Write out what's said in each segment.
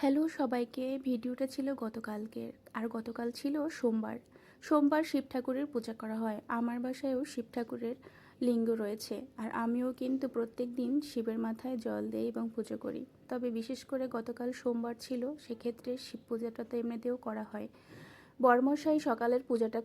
Hello সবাইকে। ভিডিওটা ছিল গতকালকের। আর গতকাল ছিল সোমবার। সোমবার শিব ঠাকুরের পূজা করা হয়। আমার বাসায়ও শিব ঠাকুরের লিঙ্গ রয়েছে, আর আমিও কিন্তু প্রত্যেক দিন শিবের মাথায় জল দিই এবং পুজো করি। তবে বিশেষ করে গতকাল সোমবার ছিল, সেক্ষেত্রে শিব পূজাটা তো এমনিতেও করা হয়। বরমশাই সকালের পূজাটা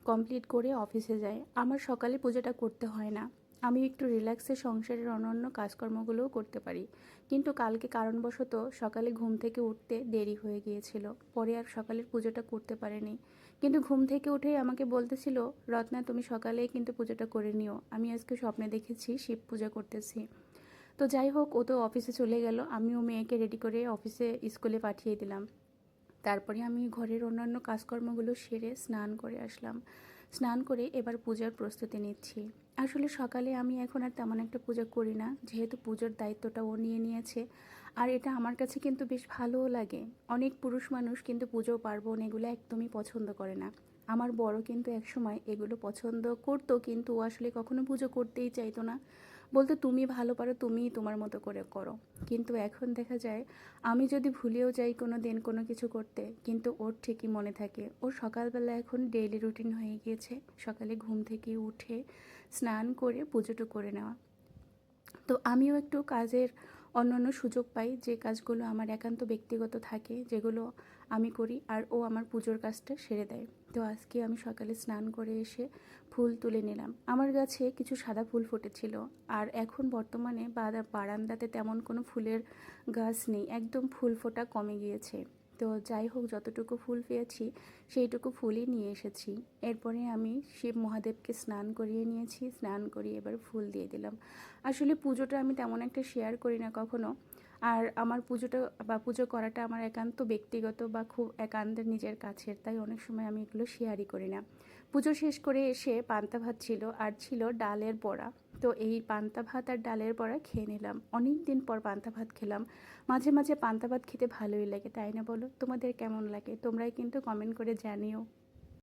কমপ্লিট করে অফিসে যায়। আমার সকালে পূজাটা করতে হয় না, আমি একটু রিল্যাক্সে সংসারের অন্যান্য কাজকর্মগুলোও করতে পারি। কিন্তু কালকে কারণবশত সকালে ঘুম থেকে উঠতে দেরি হয়ে গিয়েছিল, পরে আর সকালের পুজোটা করতে পারিনি। কিন্তু ঘুম থেকে উঠেই আমাকে বলতেছিল, রত্না তুমি সকালেই কিন্তু পুজোটা করে নিও, আমি আজকে স্বপ্নে দেখেছি শিব পূজা করতেছি। তো যাই হোক, ও তো অফিসে চলে গেল, আমিও মেয়েকে রেডি করে স্কুলে পাঠিয়ে দিলাম। তারপরে আমি ঘরের অন্যান্য কাজকর্মগুলো সেরে স্নান করে আসলাম। স্নান করে এবার পূজার প্রস্তুতি নিচ্ছি। আসলে সকালে আমি এখন আর তেমন একটা পূজা করি না, যেহেতু পুজোর দায়িত্বটা ও নিয়ে নিয়েছে। আর এটা আমার কাছে কিন্তু বেশ ভালোও লাগে। অনেক পুরুষ মানুষ কিন্তু পুজো পার্বণ এগুলো একদমই পছন্দ করে না। আমার বড় কিন্তু একসময় এগুলো পছন্দ করতো, কিন্তু ও আসলে কখনো পুজো করতেই চাইতো না। বলতো তুমি ভালো পারো, তুমিই তোমার মতো করে করো। কিন্তু এখন দেখা যায়, আমি যদি ভুলেও যাই কোনো দিন কোনো কিছু করতে, কিন্তু ওর ঠিকই মনে থাকে। ওর সকালবেলা এখন ডেইলি রুটিন হয়ে গিয়েছে সকালে ঘুম থেকে উঠে স্নান করে পুজোটা করে নেওয়া। তো আমিও একটু কাজের অন্যান্য সুযোগ পাই, যে কাজগুলো আমার একান্ত ব্যক্তিগত থাকে, যেগুলো আমি করি, আর ও আমার পুজোর কাজটা সেরে দেয়। তো আজকে আমি সকালে স্নান করে এসে ফুল তুলে নিলাম। আমার গাছে কিছু সাদা ফুল ফুটেছিল, আর এখন বর্তমানে বারান্দাতে তেমন কোনো ফুলের গাছ নেই, একদম ফুল ফোটা কমে গিয়েছে। তো যাই হোক, যতটুকু ফুল পেয়েছি সেইটুকু ফুলই নিয়ে এসেছি। এরপরে আমি শিব মহাদেবকে স্নান করিয়ে নিয়েছি, স্নান করিয়ে এবার ফুল দিয়ে দিলাম। আসলে পুজোটা আমি তেমন একটা শেয়ার করি না কখনো। আর আমার পুজোটা বা পুজো করাটা আমার একান্ত ব্যক্তিগত বা খুব একান্তের নিজের কাছের, তাই অনেক সময় আমি এগুলো শেয়ারই করি না। পুজো শেষ করে এসে পান্তা ভাত ছিল, আর ছিল ডালের বড়া। তো এই পান্তা ভাত আর ডালের বড়া খেয়ে নিলাম। অনেক দিন পর পান্তা ভাত খেলাম। মাঝে মাঝে পান্তা ভাত খেতে ভালোই লাগে, তাই না বলো? তোমাদের কেমন লাগে? তোমরাই কিন্তু কমেন্ট করে জানিও।